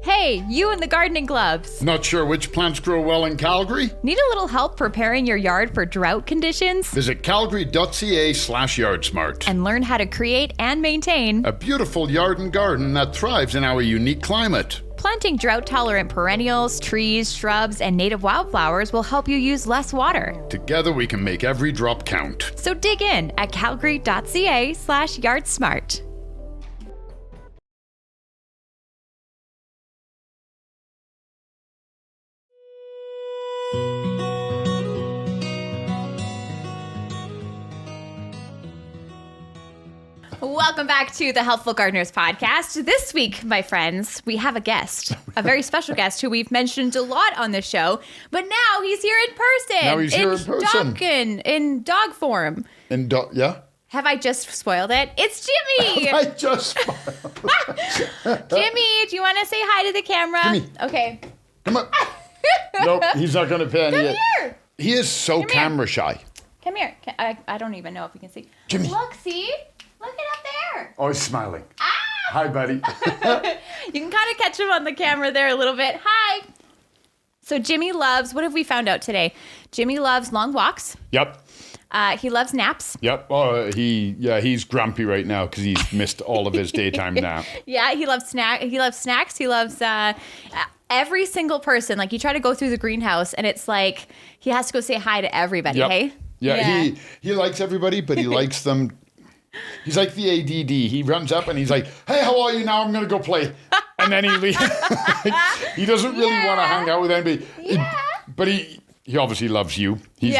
Hey, you and the gardening gloves. Not sure which plants grow well in Calgary? Need a little help preparing your yard for drought conditions? Visit calgary.ca/yardsmart. And learn how to create and maintain A beautiful yard and garden that thrives in our unique climate. planting drought-tolerant perennials, trees, shrubs, and native wildflowers will help you use less water. Together we can make every drop count. So dig in at calgary.ca/yardsmart. Welcome back to the Healthful Gardeners podcast. This week, my friends, we have a guest, a very special guest who we've mentioned a lot on the show, but now he's here in person. Now he's here in person. In dog form. Yeah? Have I just spoiled it? It's Jimmy. I just... Jimmy, do you want to say hi to the camera? Jimmy. Okay. Come on. Nope, he's not going to pay any. Come here. He is so camera shy. Come here. I don't even know if you can see. Jimmy. Look, see? Look it up there. Oh, he's smiling. Ah! Hi, buddy. You can kind of catch him on the camera there a little bit. Hi. So Jimmy loves, what have we found out today? Jimmy loves long walks. Yep. He loves naps. Yep. Oh, he's grumpy right now because he's missed all of his daytime nap. Yeah, he loves snacks. He loves every single person. Like, you try to go through the greenhouse and it's like he has to go say hi to everybody, Yep. hey? Yeah, he likes everybody, but he likes them. He's like the ADD. He runs up and he's like, "Hey, how are you? Now I'm going to go play." And then he leaves. He doesn't really want to hang out with anybody. Yeah. But he obviously loves you. He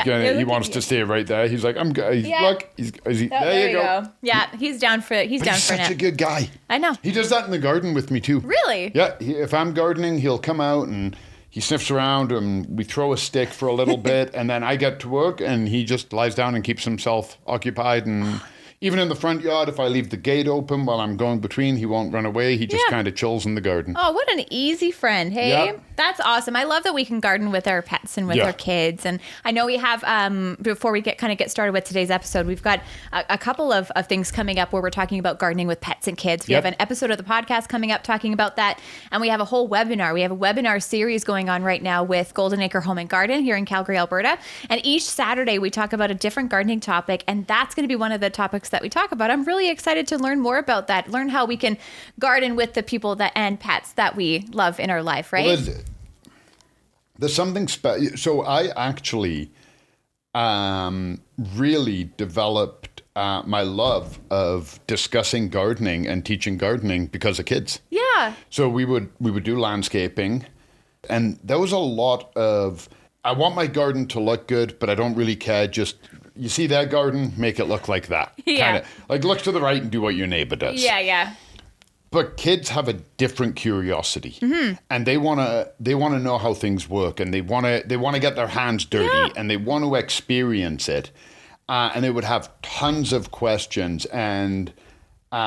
wants to stay right there. He's like, "I'm good." Look, there you go. Yeah, he's down for He's such a good guy. I know. He does that in the garden with me too. Really? Yeah. If I'm gardening, he'll come out and he sniffs around and we throw a stick for a little bit, and then I get to work and he just lies down and keeps himself occupied. And even in the front yard, if I leave the gate open while I'm going between, he won't run away. He just kind of chills in the garden. Oh, what an easy friend, hey? Yeah. That's awesome. I love that we can garden with our pets and with our kids. And I know we have, before we get started with today's episode, we've got a couple of things coming up where we're talking about gardening with pets and kids. We have an episode of the podcast coming up talking about that. And we have a whole webinar. We have a webinar series going on right now with Golden Acre Home and Garden here in Calgary, Alberta. And each Saturday we talk about a different gardening topic. And that's going to be one of the topics that we talk about. I'm really excited to learn more about that, learn how we can garden with the people and pets that we love in our life, right? Well, there's something special. So I actually really developed my love of discussing gardening and teaching gardening because of kids. Yeah. So we would do landscaping, and there was a lot of, I want my garden to look good, but I don't really care. Just, you see that garden, make it look like that. Yeah. Kinda, like, look to the right and do what your neighbor does. Yeah, yeah. But kids have a different curiosity, and they want to know how things work, and they want to get their hands dirty, and they want to experience it, and they would have tons of questions. And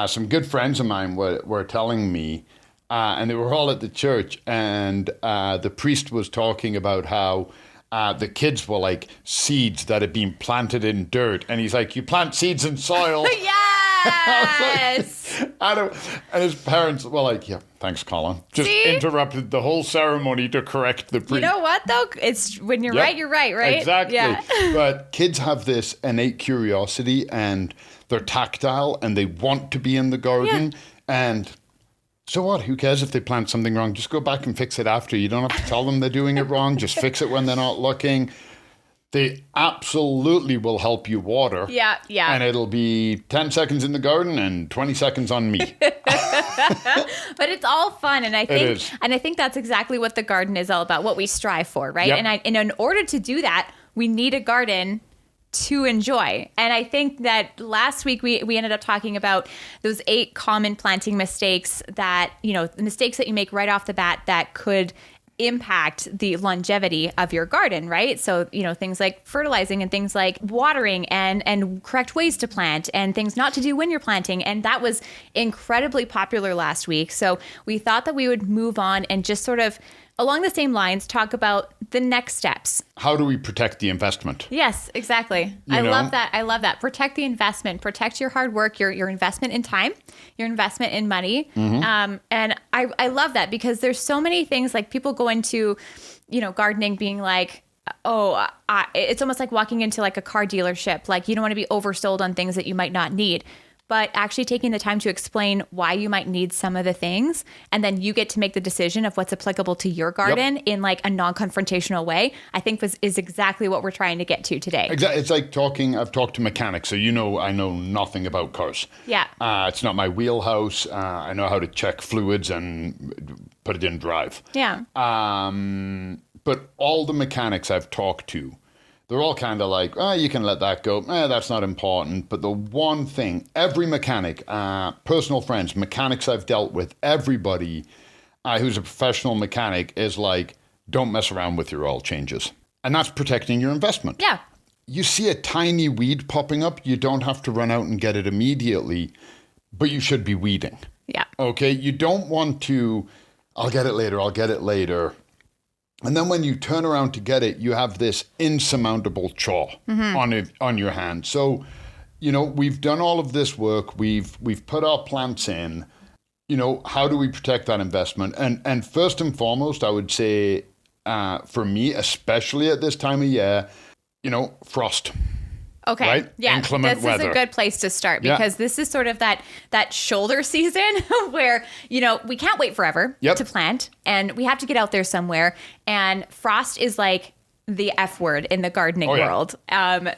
some good friends of mine were telling me, and they were all at the church, and the priest was talking about how the kids were like seeds that had been planted in dirt, and he's like, "You plant seeds in soil." Yes. And his parents were like, "Yeah, thanks, Colin." Just interrupted the whole ceremony to correct the priest. You know what, though? It's when you're right, you're right, right? Exactly. Yeah. But kids have this innate curiosity, and they're tactile, and they want to be in the garden. And so what? Who cares if they plant something wrong? Just go back and fix it after. You don't have to tell them they're doing it wrong. Just fix it when they're not looking. They absolutely will help you water. Yeah, yeah. And it'll be 10 seconds in the garden and 20 seconds on me. But it's all fun, and I think that's exactly what the garden is all about, what we strive for, right? Yep. And in order to do that, we need a garden to enjoy. And I think that last week we ended up talking about those 8 common planting mistakes that, the mistakes that you make right off the bat that could impact the longevity of your garden, right? So, things like fertilizing and things like watering and correct ways to plant and things not to do when you're planting. And that was incredibly popular last week. So we thought that we would move on and just sort of along the same lines, talk about the next steps. How do we protect the investment? Yes, exactly. Love that. I love that. Protect the investment. Protect your hard work, your investment in time, your investment in money. Mm-hmm. And I I love that, because there's so many things, like people go into, gardening being like, oh, it's almost like walking into like a car dealership. Like, you don't want to be oversold on things that you might not need, but actually taking the time to explain why you might need some of the things. And then you get to make the decision of what's applicable to your garden in like a non-confrontational way, I think is exactly what we're trying to get to today. Exactly. It's like I've talked to mechanics, so I know nothing about cars. Yeah. It's not my wheelhouse. I know how to check fluids and put it in drive. Yeah. But all the mechanics I've talked to, they're all kind of like, you can let that go. That's not important. But the one thing, every mechanic, personal friends, mechanics I've dealt with, everybody who's a professional mechanic is like, don't mess around with your oil changes. And that's protecting your investment. Yeah. You see a tiny weed popping up, you don't have to run out and get it immediately, but you should be weeding. Yeah. Okay? You don't want to, I'll get it later. And then when you turn around to get it, you have this insurmountable chore on your hand. So, we've done all of this work. We've put our plants in. How do we protect that investment? And first and foremost, I would say, for me, especially at this time of year, frost. Okay. Right? Yeah. Inclement this weather. is a good place to start, because this is sort of that shoulder season where, we can't wait forever to plant, and we have to get out there somewhere. And frost is like the F word in the gardening world.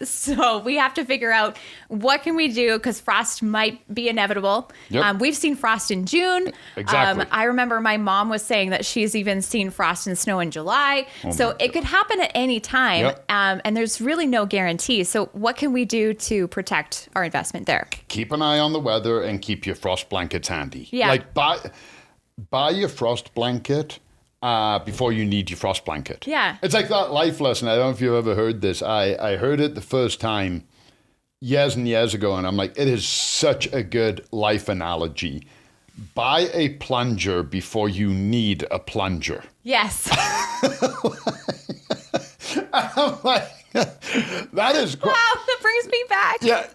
So we have to figure out what can we do, because frost might be inevitable. Yep. We've seen frost in June. Exactly. I remember my mom was saying that she's even seen frost and snow in July. So it could happen at any time. Yep. And there's really no guarantee. So what can we do to protect our investment there? Keep an eye on the weather and keep your frost blankets handy. Yeah. Like buy your frost blanket before you need your frost blanket. Yeah. It's like that life lesson. I don't know if you've ever heard this. I heard it the first time years and years ago, and I'm like, it is such a good life analogy. Buy a plunger before you need a plunger. Yes. I'm like, that is Wow, that brings me back. Yeah,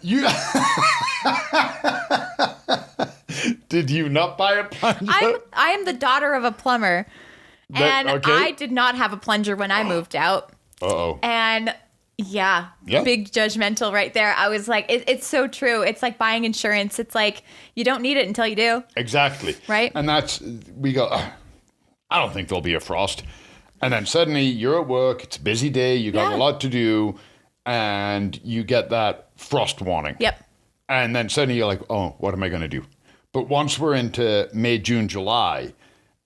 Did you not buy a plunger? I am the daughter of a plumber. And okay. I did not have a plunger when I moved out. Uh-oh. And yeah, big judgmental right there. I was like, it's so true. It's like buying insurance. It's like, you don't need it until you do. Exactly. Right? And we go, I don't think there'll be a frost. And then suddenly you're at work, it's a busy day, you got a lot to do, and you get that frost warning. Yep. And then suddenly you're like, oh, what am I going to do? But once we're into May, June, July,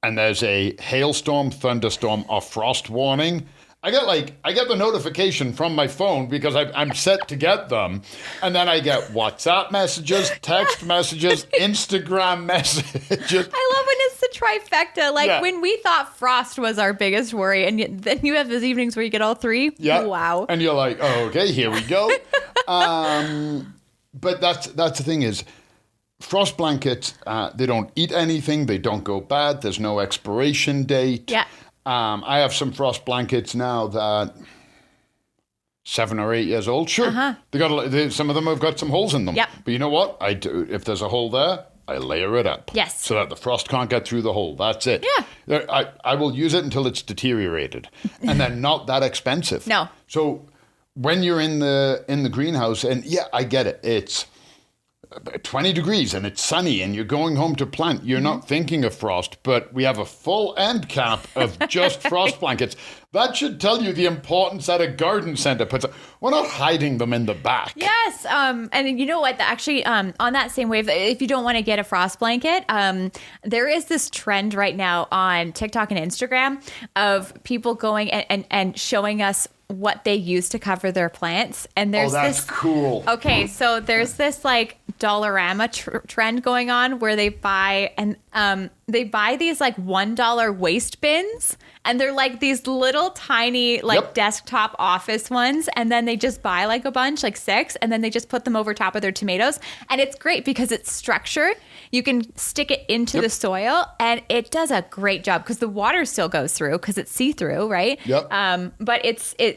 and there's a hailstorm, thunderstorm, or frost warning, I get the notification from my phone because I'm set to get them. And then I get WhatsApp messages, text messages, Instagram messages. I love when it's the trifecta. Like when we thought frost was our biggest worry, and then you have those evenings where you get all three. Yeah. Wow. And you're like, oh, okay, here we go. But that's the thing is, frost blankets, they don't eat anything. They don't go bad. There's no expiration date. Yeah. I have some frost blankets now that 7 or 8 years old. Sure. Some of them have got some holes in them. Yep. But you know what? I do. If there's a hole there, I layer it up. Yes. So that the frost can't get through the hole. That's it. Yeah. I will use it until it's deteriorated. And they're not that expensive. No. So when you're in the greenhouse, and I get it. It's 20 degrees and it's sunny and you're going home to plant. You're not thinking of frost, but we have a full end cap of just frost blankets. That should tell you the importance that a garden center puts. We're not hiding them in the back. Yes. And you know what? Actually, on that same wave, if you don't want to get a frost blanket, there is this trend right now on TikTok and Instagram of people going and showing us what they use to cover their plants. And there's that's this cool. Okay, so there's this like Dollarama trend going on where they buy these like $1 waste bins, and they're like these little tiny like desktop office ones, and then they just buy like a bunch, like 6, and then they just put them over top of their tomatoes. And it's great because it's structured. You can stick it into the soil, and it does a great job because the water still goes through because it's see-through, right? But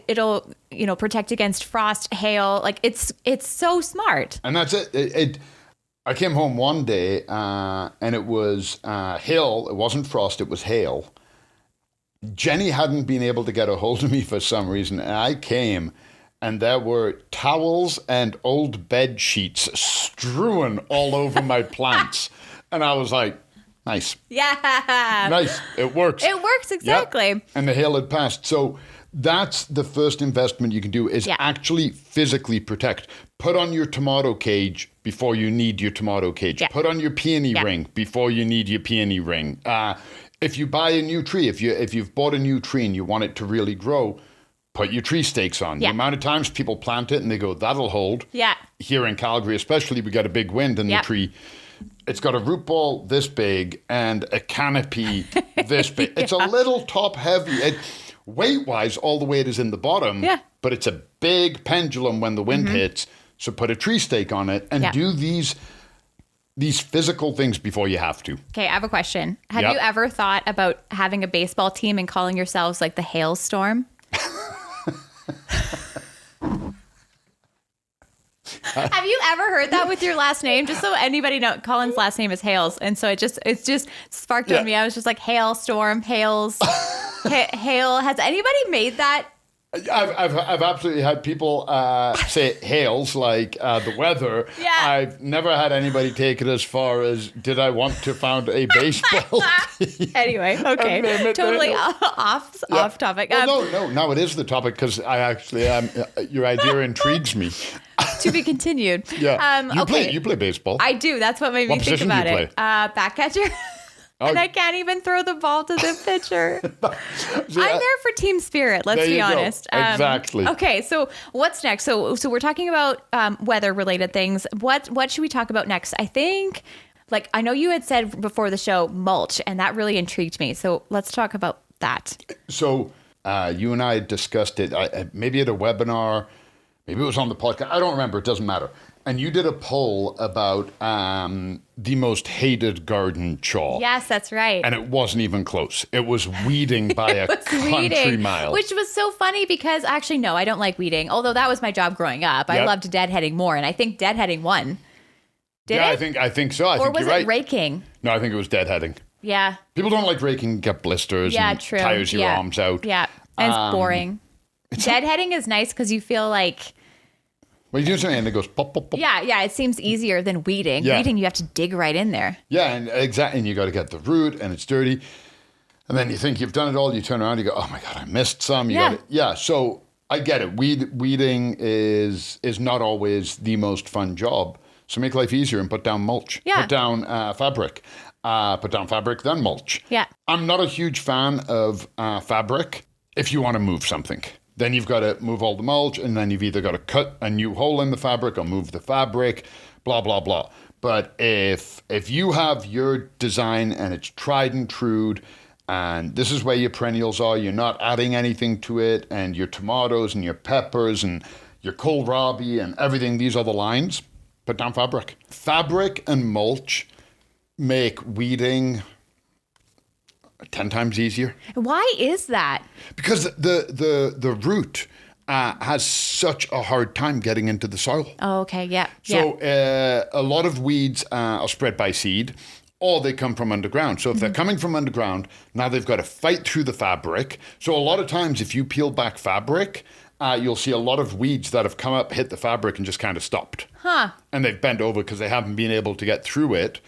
it'll protect against frost, hail. Like it's so smart. And that's it. I came home one day and it was hail. It wasn't frost, it was hail. Jenny hadn't been able to get a hold of me for some reason. And I came and there were towels and old bed sheets strewn all over my plants. And I was like, nice. Yeah. Nice. It works. It works, exactly. Yep. And the hail had passed. So that's the first investment you can do is actually physically protect. Put on your tomato cage before you need your tomato cage. Yeah. Put on your peony ring before you need your peony ring. If you buy a new tree, if you've bought a new tree and you want it to really grow, put your tree stakes on. The amount of times people plant it and they go, that'll hold. Yeah. Here in Calgary especially, we got a big wind and the tree, it's got a root ball this big and a canopy this big. It's a little top heavy. Weight-wise, all the weight is in the bottom, but it's a big pendulum when the wind hits. So put a tree stake on it and do these physical things before you have to. Okay, I have a question. Have you ever thought about having a baseball team and calling yourselves like the Hailstorm? Have you ever heard that with your last name? Just so anybody knows, Colin's last name is Hales, and so it's just sparked on me. I was just like Hailstorm, Hales, Hail. Has anybody made that? I've absolutely had people say hails like the weather. Yeah. I've never had anybody take it as far as did I want to found a baseball team? Anyway, okay, totally off topic. Well, no, it is the topic because I actually your idea intrigues me. To be continued. Yeah. You play baseball. I do. That's what made me think about do you it. Back catcher. And I can't even throw the ball to the pitcher. I'm there for team spirit, let's be honest. Exactly. Okay, so what's next? So we're talking about weather-related things. What should we talk about next? I think, I know you had said before the show, mulch, and that really intrigued me. So let's talk about that. So you and I discussed it, maybe at a webinar, maybe it was on the podcast. I don't remember. It doesn't matter. And you did a poll about the most hated garden chore. Yes, that's right. And it wasn't even close. It was weeding by a country mile. Which was so funny because actually, no, I don't like weeding. Although that was my job growing up. I loved deadheading more. And I think deadheading won. Did it? I think so. I think you're right. Or was it raking? No, I think it was deadheading. Yeah. People don't like raking, get blisters and true. tires your arms out. Yeah. And it's boring. Deadheading is nice because you feel like... Well, you do something and it goes pop, pop, pop. Yeah, it seems easier than weeding. Yeah. Weeding, you have to dig right in there. Yeah, and exactly. And you got to get the root and it's dirty. And then you think you've done it all. You turn around, you go, oh my God, I missed some. So I get it. Weeding is not always the most fun job. So make life easier and put down mulch. Yeah. Put down fabric. Put down fabric, then mulch. Yeah. I'm not a huge fan of fabric if you want to move something. Then you've got to move all the mulch, and then you've either got to cut a new hole in the fabric or move the fabric, blah, blah, blah. But if you have your design and it's tried and true, and this is where your perennials are, you're not adding anything to it, and your tomatoes and your peppers and your kohlrabi and everything, these are the lines, put down fabric. Fabric and mulch make weeding 10 times easier. Why is that? Because the root has such a hard time getting into the soil. Oh, okay, yeah. So a lot of weeds are spread by seed, or they come from underground. So if they're coming from underground, now they've got to fight through the fabric. So a lot of times if you peel back fabric, you'll see a lot of weeds that have come up, hit the fabric, and just kind of stopped. Huh. And they've bent over because they haven't been able to get through it.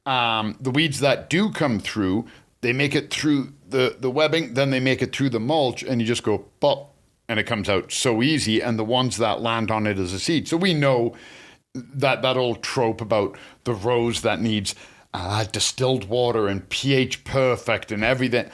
The weeds that do come through, they make it through the webbing, then they make it through the mulch, and you just go pop, and it comes out so easy. And the ones that land on it as a seed. So we know that old trope about the rose that needs distilled water and pH perfect and everything.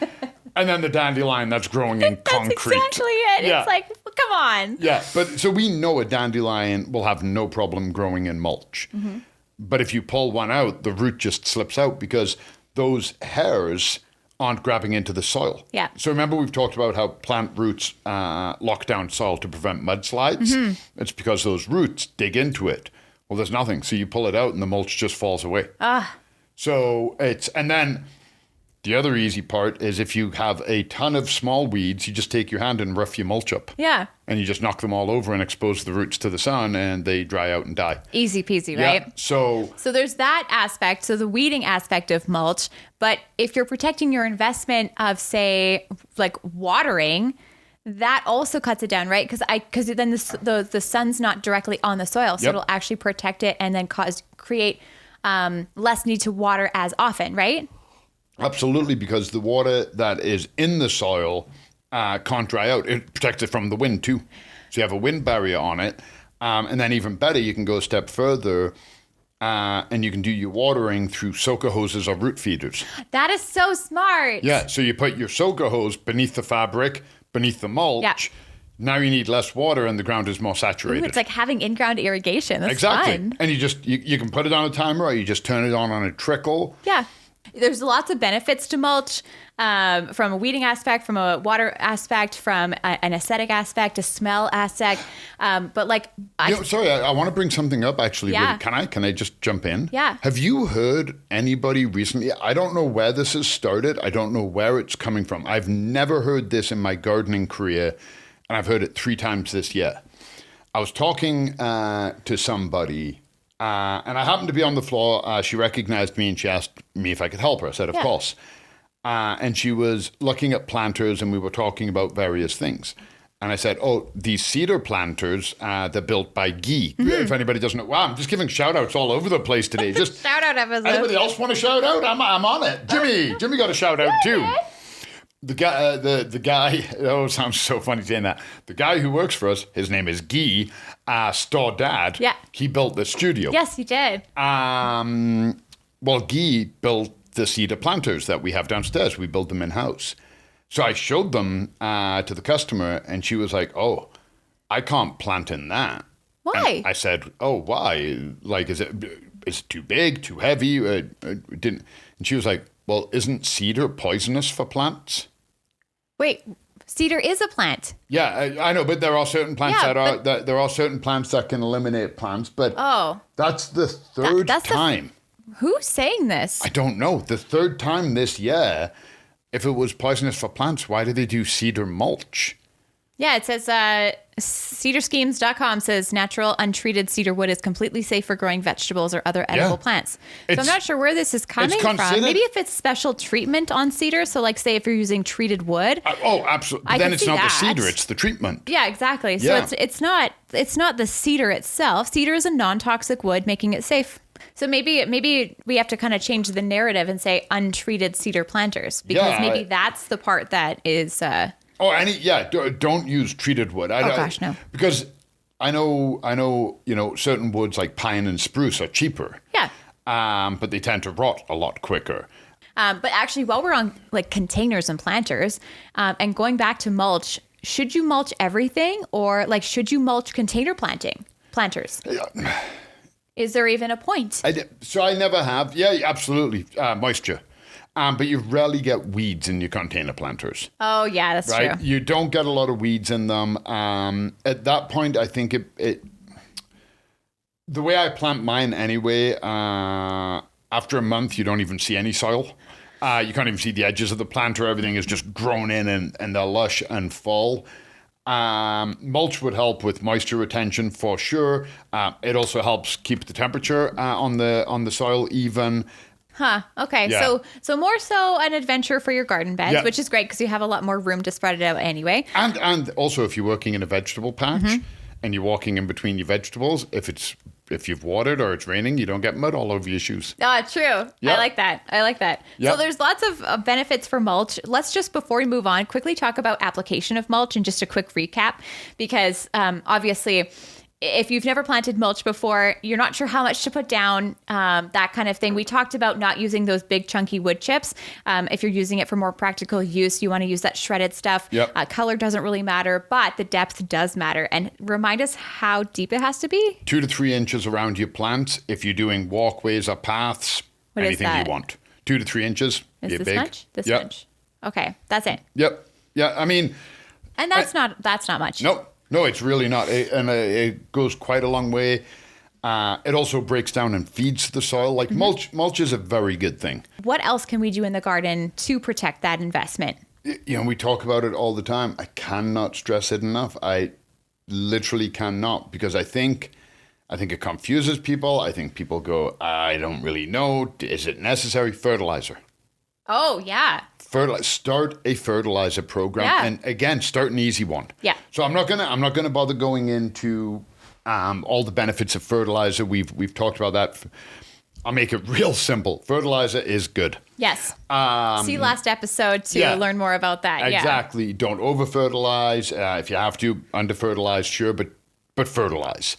And then the dandelion that's growing in concrete. That's exactly it. Yeah. It's like, come on. Yeah, but so we know a dandelion will have no problem growing in mulch. Mm-hmm. But if you pull one out, the root just slips out because those hairs aren't grabbing into the soil. Yeah. So remember we've talked about how plant roots lock down soil to prevent mudslides? Mm-hmm. It's because those roots dig into it. Well, there's nothing. So you pull it out and the mulch just falls away. So and then The other easy part is if you have a ton of small weeds, you just take your hand and rough your mulch up. Yeah. And you just knock them all over and expose the roots to the sun, and they dry out and die. Easy peasy, right? Yeah. So there's that aspect, so the weeding aspect of mulch. But if you're protecting your investment of, say, like watering, that also cuts it down, right? Because then the sun's not directly on the soil, so it'll actually protect it and then create less need to water as often, right? absolutely, because the water that is in the soil can't dry out. It protects it from the wind too. So you have a wind barrier on it. And then even better, you can go a step further and you can do your watering through soaker hoses or root feeders. That is so smart. Yeah, so you put your soaker hose beneath the fabric, beneath the mulch. Yeah. Now you need less water and the ground is more saturated. Ooh, it's like having in-ground irrigation. That's exactly. fun. And you can put it on a timer or you just turn it on a trickle. Yeah. There's lots of benefits to mulch from a weeding aspect, from a water aspect, from an aesthetic aspect, a smell aspect. But like, Sorry, I want to bring something up actually. Yeah. Can I just jump in? Yeah. Have you heard anybody recently? I don't know where this has started. I don't know where it's coming from. I've never heard this in my gardening career, and I've heard it 3 times this year. I was talking to somebody. And I happened to be on the floor. She recognized me and she asked me if I could help her. I said, of course. And she was looking at planters and we were talking about various things. And I said, oh, these cedar planters, they're built by Guy. Mm-hmm. If anybody doesn't know, wow, I'm just giving shout outs all over the place today. Just shout out episode. Anybody else want a shout out? I'm on it. Jimmy got a shout out too. The guy, oh, it sounds so funny saying that. The guy who works for us, his name is Guy, Store Dad. Yeah. He built the studio. Yes, he did. Well, Guy built the cedar planters that we have downstairs. We built them in-house. So I showed them to the customer and she was like, oh, I can't plant in that. Why? And I said, oh, why? Like, is it too big, too heavy? Didn't. And she was like, well, isn't cedar poisonous for plants? Wait, cedar is a plant. Yeah, I know, but there are certain plants there are certain plants that can eliminate plants. But that's the third time. Who's saying this? I don't know. The third time this year. If it was poisonous for plants, why did they do cedar mulch? Yeah, it says cedarschemes.com says natural untreated cedar wood is completely safe for growing vegetables or other edible plants. So I'm not sure where this is coming from. Maybe if it's special treatment on cedar. So like say if you're using treated wood. Absolutely. Then it's not the cedar, it's the treatment. Yeah, exactly. So it's not the cedar itself. Cedar is a non-toxic wood, making it safe. So maybe we have to kind of change the narrative and say untreated cedar planters because maybe that's the part that is don't use treated wood. Gosh, no. Because I know, certain woods like pine and spruce are cheaper. Yeah. But they tend to rot a lot quicker. But actually, while we're on like containers and planters, and going back to mulch, should you mulch everything or like should you mulch container planters? Is there even a point? So I never have. Yeah, absolutely. Moisture. But you rarely get weeds in your container planters. Oh, yeah, that's true. You don't get a lot of weeds in them. At that point, I think the way I plant mine anyway, after a month, you don't even see any soil. You can't even see the edges of the planter. Everything is just grown in and they're lush and full. Mulch would help with moisture retention for sure. It also helps keep the temperature on the soil even. Huh. Okay. Yeah. So more so an adventure for your garden beds, which is great because you have a lot more room to spread it out anyway. And also if you're working in a vegetable patch and you're walking in between your vegetables, if you've watered or it's raining, you don't get mud all over your shoes. True. Yep. I like that. Yep. So there's lots of benefits for mulch. Let's just, before we move on, quickly talk about application of mulch and just a quick recap, because obviously if you've never planted mulch before, you're not sure how much to put down, that kind of thing. We talked about not using those big chunky wood chips. If you're using it for more practical use, you want to use that shredded stuff. Yep. Color doesn't really matter, but the depth does matter. And remind us how deep it has to be. 2 to 3 inches around your plants. If you're doing walkways or paths, anything you want. 2 to 3 inches. Is this big. much? This much. Okay, that's it. Yep. Yeah, I mean. And that's not much. No, it's really not. And it goes quite a long way. It also breaks down and feeds the soil. Like mulch is a very good thing. What else can we do in the garden to protect that investment? You know, we talk about it all the time. I cannot stress it enough. I literally cannot, because I think it confuses people. I think people go, I don't really know. Is it necessary? Fertilizer. Oh, yeah. Start a fertilizer program, Yeah. and again, start an easy one. Yeah. So I'm not gonna bother going into all the benefits of fertilizer. We've talked about that. I'll make it real simple. Fertilizer is good. Yes. See last episode to learn more about that. Exactly. Yeah. Don't over fertilize. If you have to, under fertilize, sure, but fertilize.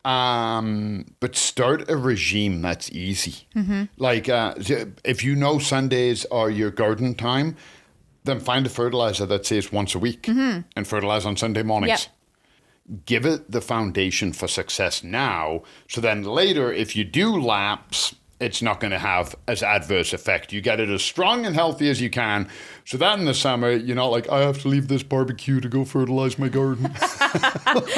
But start a regime that's easy. Mm-hmm. Like if you know Sundays are your garden time, then find a fertilizer that says once a week and fertilize on Sunday mornings. Yep. Give it the foundation for success now, so then later, if you do lapse, it's not going to have as adverse effect. You get it as strong and healthy as you can, so that in the summer, you're not like, I have to leave this barbecue to go fertilize my garden.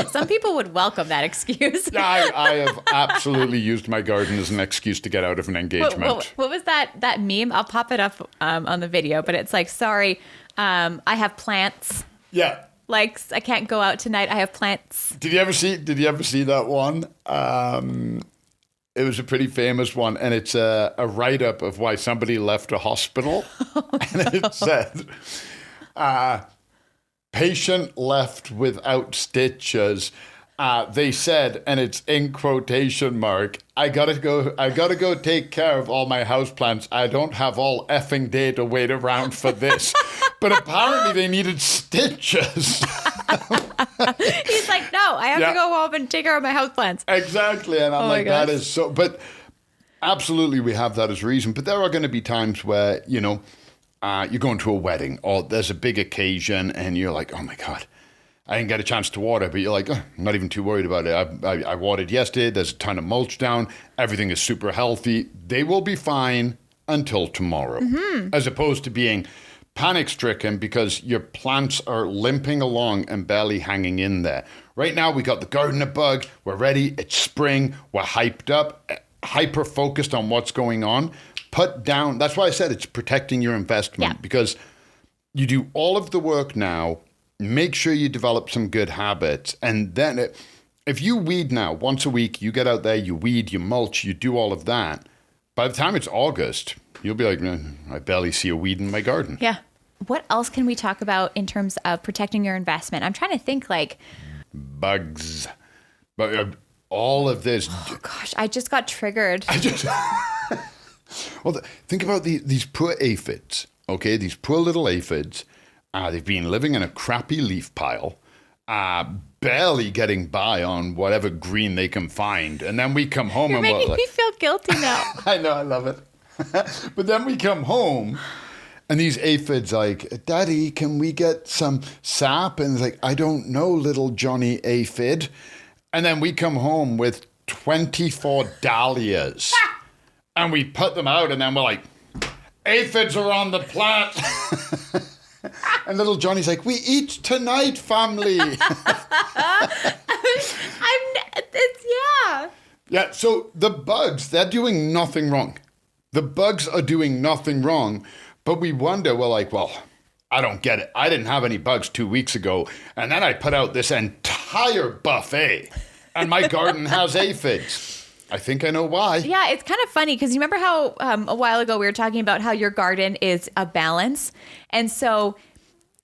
Some people would welcome that excuse. Yeah, I have absolutely used my garden as an excuse to get out of an engagement. What was that meme? I'll pop it up on the video, but it's like, sorry, I have plants. Yeah. Like, I can't go out tonight. I have plants. Did you ever see that one? It was a pretty famous one, and it's a write-up of why somebody left a hospital. And it said, patient left without stitches. They said, and it's in quotation mark, I gotta go take care of all my houseplants. I don't have all effing day to wait around for this. But apparently they needed stitches. He's like, no, I have to go home and take care of my houseplants. Exactly. And I'm like, that is so, but absolutely we have that as a reason. But there are going to be times where, you know, you're going to a wedding or there's a big occasion and you're like, oh my God, I didn't get a chance to water. But you're like, oh, I'm not even too worried about it. I watered yesterday. There's a ton of mulch down. Everything is super healthy. They will be fine until tomorrow. As opposed to being panic-stricken because your plants are limping along and barely hanging in there. Right now, we got the gardener bug. We're ready. It's spring. We're hyped up, hyper-focused on what's going on. Put down. That's why I said it's protecting your investment because you do all of the work now. Make sure you develop some good habits. And then if you weed now once a week, you get out there, you weed, you mulch, you do all of that. By the time it's August, you'll be like, I barely see a weed in my garden. Yeah. What else can we talk about in terms of protecting your investment? I'm trying to think like... Bugs. But all of this... Oh, gosh. I just got triggered. Well, think about these poor aphids, okay? These poor little aphids. They've been living in a crappy leaf pile, barely getting by on whatever green they can find. And then we come home You're and we're making like... me feel guilty now. I know, I love it. But then we come home and these aphids like, Daddy, can we get some sap? And it's like, I don't know, little Johnny aphid. And then we come home with 24 dahlias and we put them out and then we're like, aphids are on the plant. And little Johnny's like, we eat tonight, family. Yeah, so the bugs, they're doing nothing wrong. The bugs are doing nothing wrong, but we wonder, we're like, well, I don't get it. I didn't have any bugs 2 weeks ago, and then I put out this entire buffet, and my garden has aphids. I think I know why. Yeah, it's kind of funny because you remember how a while ago we were talking about how your garden is a balance. And so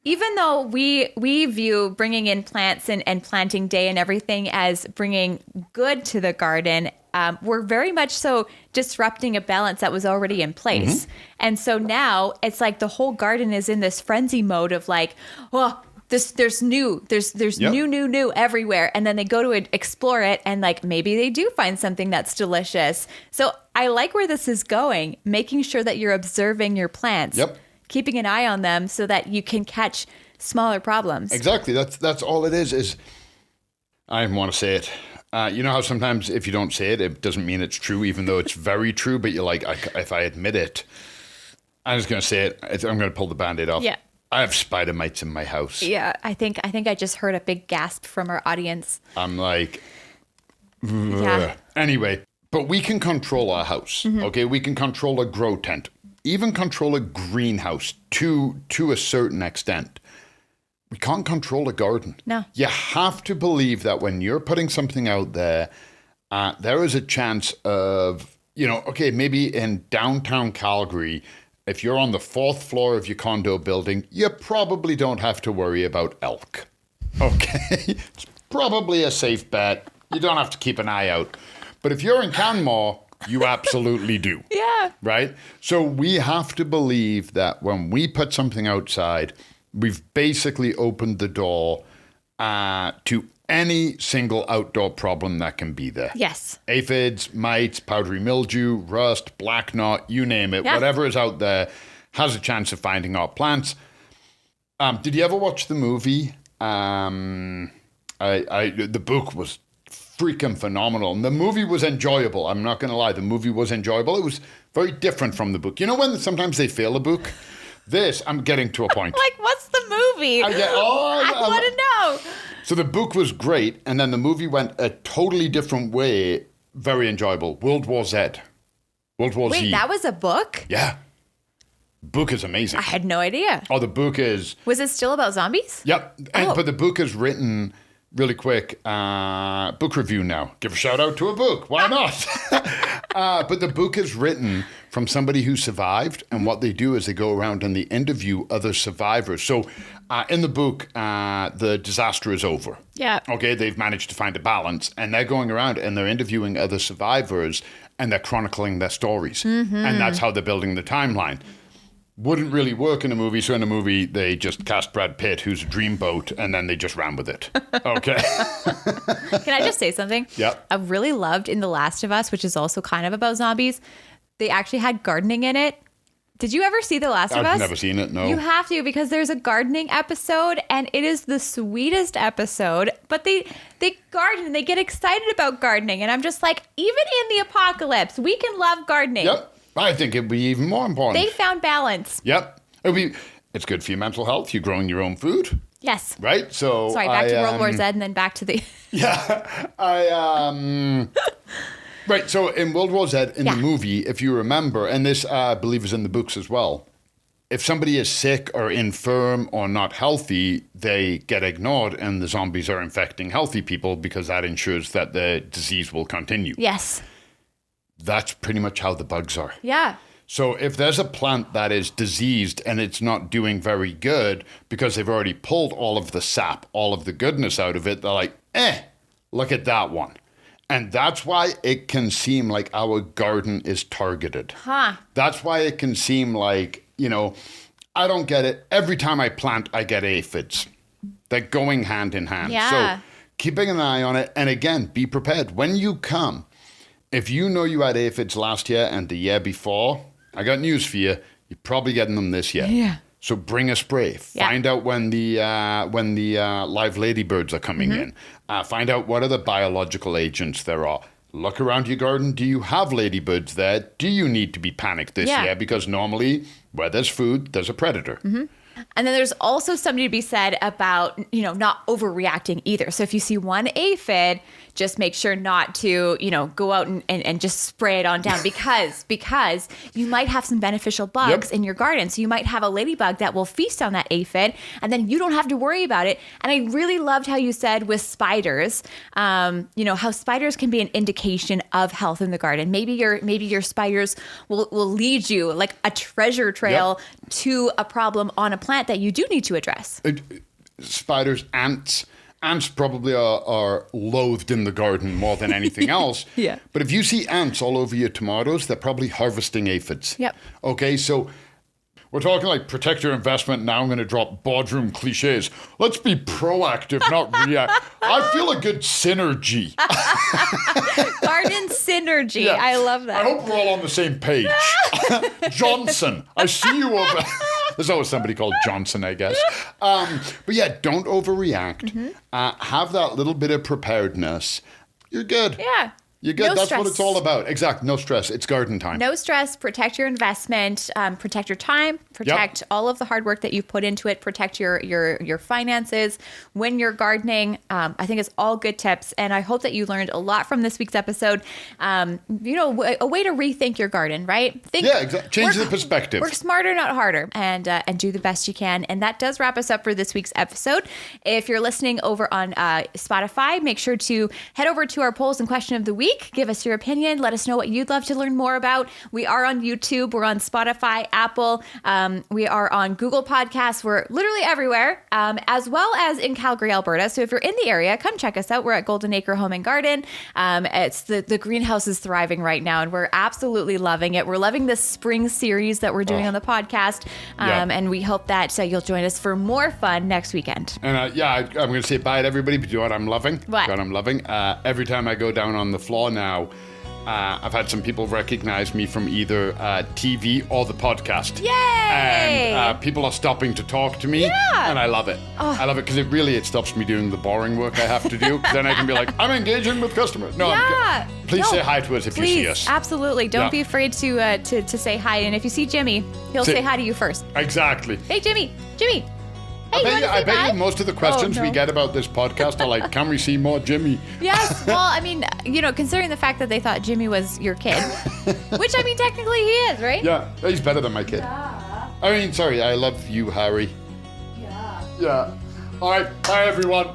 even though we view bringing in plants and planting day and everything as bringing good to the garden, we're very much so disrupting a balance that was already in place. And so now it's like the whole garden is in this frenzy mode of like, well, there's new everywhere. And then they go to explore it and like maybe they do find something that's delicious. So I like where this is going, making sure that you're observing your plants, keeping an eye on them so that you can catch smaller problems. Exactly. That's all it is I didn't want to say it. You know how sometimes if you don't say it, it doesn't mean it's true, even though it's very true, but you're like, if I admit it, I'm just going to say it. I'm going to pull the Band-Aid off. Yeah. I have spider mites in my house. Yeah, I think I just heard a big gasp from our audience. I'm like, yeah. Anyway, but we can control our house, okay? We can control a grow tent, even control a greenhouse to a certain extent. We can't control a garden. No. You have to believe that when you're putting something out there, there is a chance of, okay, maybe in downtown Calgary, if you're on the 4th floor of your condo building, you probably don't have to worry about elk. Okay? It's probably a safe bet. You don't have to keep an eye out. But if you're in Canmore, you absolutely do. Yeah. Right? So we have to believe that when we put something outside, we've basically opened the door to any single outdoor problem that can be there. Yes. Aphids, mites, powdery mildew, rust, black knot, you name it. Yeah. Whatever is out there has a chance of finding our plants. Did you ever watch the movie? The book was freaking phenomenal. And the movie was enjoyable. I'm not going to lie. The movie was enjoyable. It was very different from the book. You know when sometimes they fail a book? This, I'm getting to a point. Like, what's the movie? I want to know. So the book was great, and then the movie went a totally different way. Very enjoyable. World War Z. World War Z. Wait, that was a book? Yeah. Book is amazing. I had no idea. Oh, the book is... Was it still about zombies? Yep. But the book is written really quick. Book review now. Give a shout out to a book. Why not? But the book is written from somebody who survived. And what they do is they go around and they interview other survivors. So in the book, the disaster is over. Yeah. Okay, they've managed to find a balance. And they're going around and they're interviewing other survivors and they're chronicling their stories. Mm-hmm. And that's how they're building the timeline. Wouldn't really work in a movie. So in a movie, they just cast Brad Pitt, who's a dreamboat, and then they just ran with it. Okay. Can I just say something? Yeah. I really loved in The Last of Us, which is also kind of about zombies. They actually had gardening in it. Did you ever see The Last of Us? I've never seen it, no. You have to, because there's a gardening episode, and it is the sweetest episode. But they garden, they get excited about gardening. And I'm just like, even in the apocalypse, we can love gardening. Yep. I think it'd be even more important. They found balance. Yep. It's good for your mental health. You're growing your own food. Yes. Right? So Sorry, back to World War Z and then back to the... Yeah. Right, so in World War Z, in the movie, if you remember, and this I believe is in the books as well, if somebody is sick or infirm or not healthy, they get ignored and the zombies are infecting healthy people because that ensures that the disease will continue. Yes. That's pretty much how the bugs are. Yeah. So if there's a plant that is diseased and it's not doing very good because they've already pulled all of the sap, all of the goodness out of it, they're like, look at that one. And that's why it can seem like our garden is targeted. Huh. That's why it can seem like, I don't get it. Every time I plant, I get aphids. They're going hand in hand. Yeah. So keeping an eye on it. And again, be prepared. When you come, if you know you had aphids last year and the year before, I got news for you. You're probably getting them this year. Yeah. So bring a spray. Yeah. Find out when the live ladybirds are coming in. Find out what other biological agents there are. Look around your garden. Do you have ladybirds there? Do you need to be panicked this year? Because normally, where there's food, there's a predator. Mm-hmm. And then there's also something to be said about, not overreacting either. So if you see one aphid, just make sure not to, go out and just spray it on down because you might have some beneficial bugs in your garden. So you might have a ladybug that will feast on that aphid and then you don't have to worry about it. And I really loved how you said with spiders, how spiders can be an indication of health in the garden. Maybe your spiders will lead you like a treasure trail to a problem on a plant that you do need to address. Spiders, ants. Ants probably are loathed in the garden more than anything else. Yeah. But if you see ants all over your tomatoes, they're probably harvesting aphids. Yep. Okay, so we're talking like protect your investment. Now I'm going to drop boardroom cliches. Let's be proactive, not react. I feel a good synergy. Garden synergy. Yeah. I love that. I hope we're all on the same page. Johnson, I see you over... There's always somebody called Johnson, I guess. But yeah, don't overreact. Have that little bit of preparedness. You're good. Yeah. You're good. No That's stress. what it's all about. Exact. No stress. It's garden time. No stress. Protect your investment. Protect your time. Protect all of the hard work that you've put into it. Protect your finances when you're gardening. I think it's all good tips, and I hope that you learned a lot from this week's episode. A way to rethink your garden, right? Exactly. Change the perspective. Work smarter, not harder, and do the best you can. And that does wrap us up for this week's episode. If you're listening over on Spotify, make sure to head over to our polls and question of the week. Give us your opinion. Let us know what you'd love to learn more about. We are on YouTube. We're on Spotify, Apple. We are on Google Podcasts. We're literally everywhere, as well as in Calgary, Alberta. So if you're in the area, come check us out. We're at Golden Acre Home and Garden. It's the greenhouse is thriving right now, and we're absolutely loving it. We're loving this spring series that we're doing on the podcast, and we hope that you'll join us for more fun next weekend. And I'm going to say bye to everybody, but you know what I'm loving? What? You know what I'm loving? Every time I go down on the floor now, I've had some people recognize me from either TV or the podcast. Yay! And people are stopping to talk to me, and I love it. Oh. I love it because it stops me doing the boring work I have to do. 'Cause then I can be like, I'm engaging with customers. No, please say hi to us if you see us. Absolutely. Don't be afraid to say hi. And if you see Jimmy, he'll say hi to you first. Exactly. Hey, Jimmy. Hey, I bet you most of the questions we get about this podcast are like, can we see more Jimmy? Yes. Well, I mean, considering the fact that they thought Jimmy was your kid, which, I mean, technically he is, right? Yeah, he's better than my kid. Yeah. I mean, sorry, I love you, Harry. Yeah. All right. Bye, everyone.